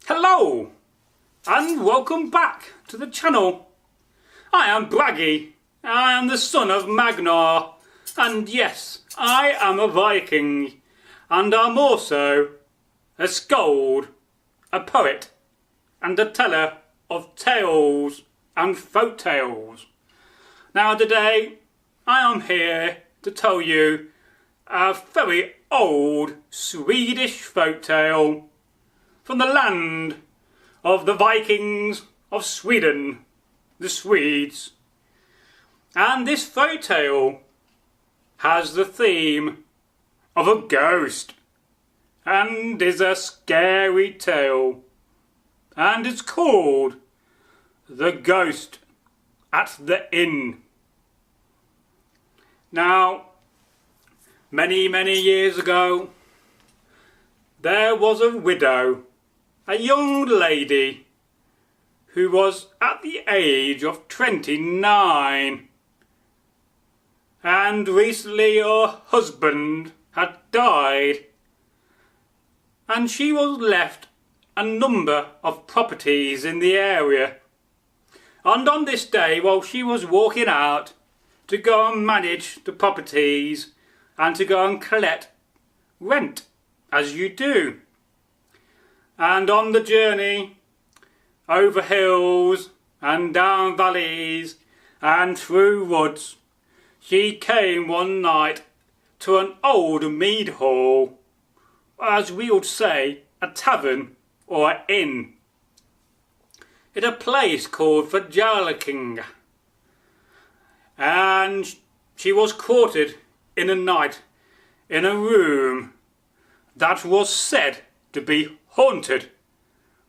Hello and welcome back to the channel. I am Bragi. I am the son of Magnar, and yes, I am a Viking, and I'm also a skald, a poet, and a teller of tales and folk tales. Now today I am here to tell you a very old Swedish folk tale from the land of the Vikings of Sweden, the Swedes. And this folk tale has the theme of a ghost and is a scary tale, and it's called The Ghost at the Inn. Now, many years ago, there was a widow, a young lady who was at the age of 29, and recently her husband had died, and she was left a number of properties in the area. And on this day, while she was walking out to go and manage the properties and to go and collect rent, as you do, and on the journey over hills and down valleys and through woods, she came one night to an old mead hall, as we would say a tavern or an inn, in a place called Viking. And she was quartered in a night in a room that was said to be haunted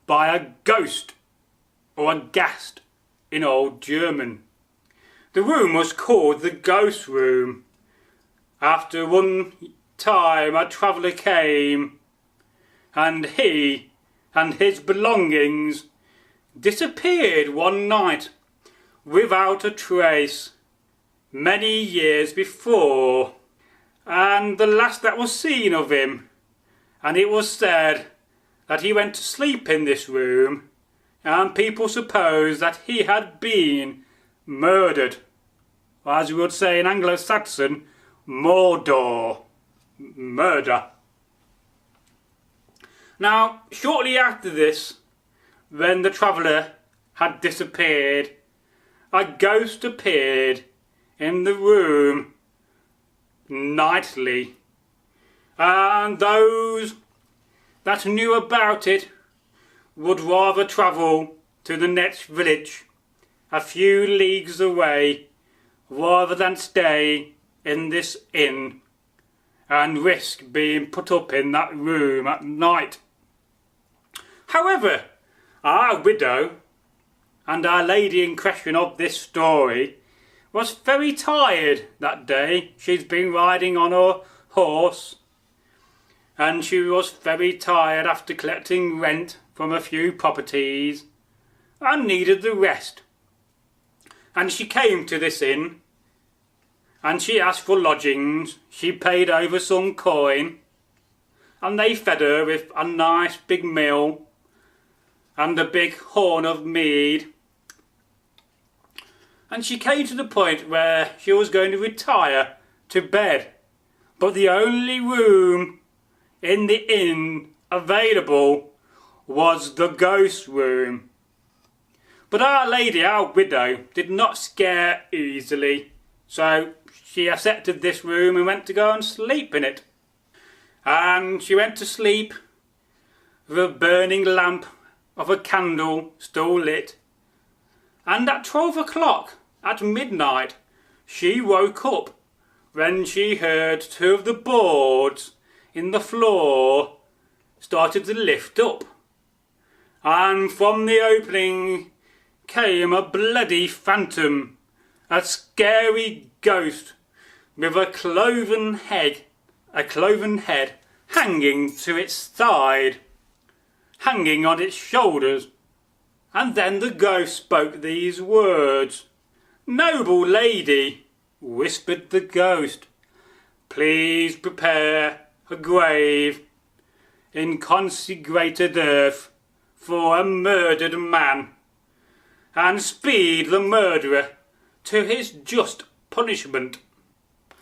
by a ghost, or a ghast in old German. The room was called the ghost room. After one time a traveller came, and he and his belongings disappeared one night without a trace many years before, and the last that was seen of him, and it was said that he went to sleep in this room, and people suppose that he had been murdered, or as we would say in Anglo-Saxon, murder. Now, shortly after this, when the traveller had disappeared, a ghost appeared in the room nightly, and those that knew about it would rather travel to the next village a few leagues away rather than stay in this inn and risk being put up in that room at night. However, our widow and our lady in question of this story was very tired that day. She's been riding on her horse, and she was very tired after collecting rent from a few properties and needed the rest. And she came to this inn and she asked for lodgings. She paid over some coin, and they fed her with a nice big meal and a big horn of mead. And she came to the point where she was going to retire to bed, but the only room in the inn available was the ghost room. But our lady, our widow, did not scare easily, so she accepted this room and went to go and sleep in it. And she went to sleep with a burning lamp of a candle still lit, and at 12 o'clock at midnight she woke up when she heard two of the boards in the floor started to lift up, and from the opening came a bloody phantom, a scary ghost with a cloven head hanging to its side, hanging on its shoulders. And then the ghost spoke these words. "Noble lady," whispered the ghost, "please prepare a grave in consecrated earth for a murdered man, and speed the murderer to his just punishment.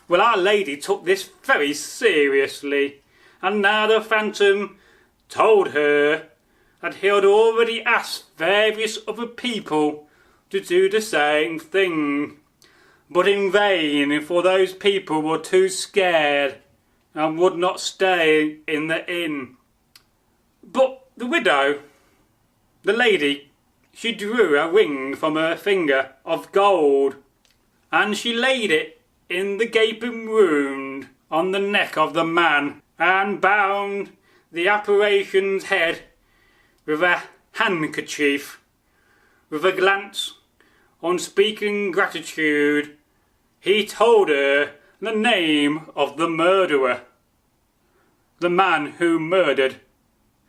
Well, Our Lady took this very seriously, and now the Phantom told her that he had already asked various other people to do the same thing, but in vain, for those people were too scared and would not stay in the inn. But the widow, the lady, she drew a ring from her finger of gold, and she laid it in the gaping wound on the neck of the man, and bound the apparition's head with a handkerchief. With a glance, unspeaking gratitude, he told her the name of the murderer, the man who murdered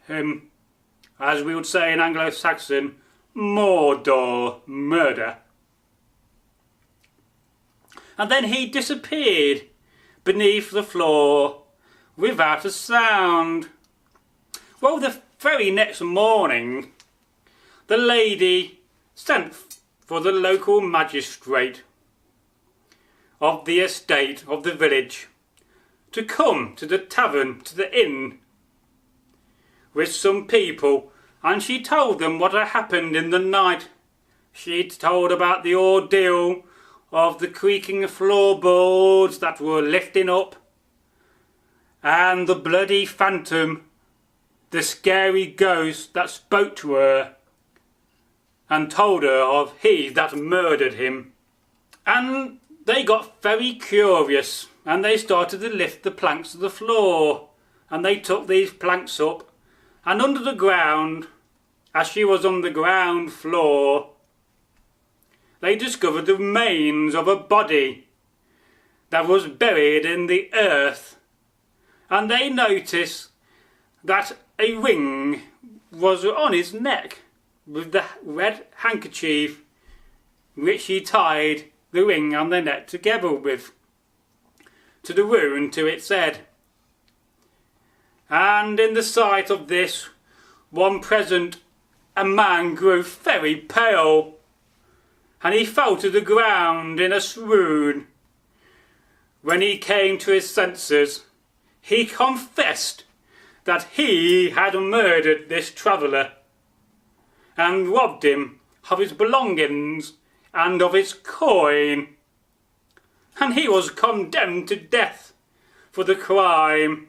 him, as we would say in Anglo-Saxon, Mordor murder. And then he disappeared beneath the floor without a sound. Well, the very next morning, the lady sent for the local magistrate of the estate of the village to come to the tavern, to the inn, with some people, and she told them what had happened in the night. She told about the ordeal of the creaking floorboards that were lifting up, and the bloody phantom, the scary ghost that spoke to her and told her of he that murdered him. And they got very curious, and they started to lift the planks of the floor, and they took these planks up, and under the ground, as she was on the ground floor, they discovered the remains of a body that was buried in the earth, and they noticed that a ring was on his neck with the red handkerchief which he tied the ring on the neck together with, to the wound to its head. And in the sight of this, one present, a man grew very pale, and he fell to the ground in a swoon. When he came to his senses, he confessed that he had murdered this traveller, and robbed him of his belongings and of his coin, and he was condemned to death for the crime,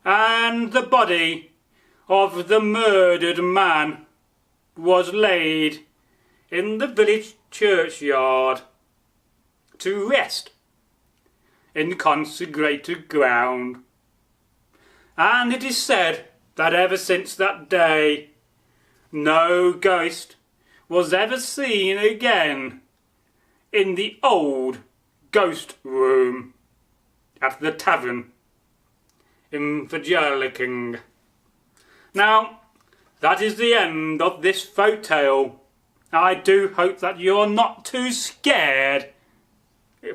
and the body of the murdered man was laid in the village churchyard to rest in consecrated ground. And it is said that ever since that day no ghost was ever seen again in the old ghost room at the tavern in Viking. Now, that is the end of this folk tale. I do hope that you're not too scared,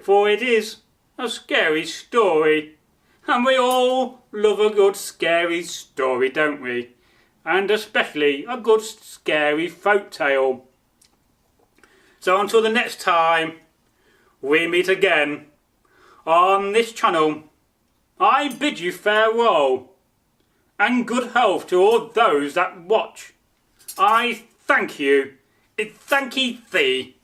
for it is a scary story, and we all love a good scary story, don't we? And especially a good scary folk tale. So until the next time we meet again on this channel, I bid you farewell and good health to all those that watch. I thank you. Thank ye thee.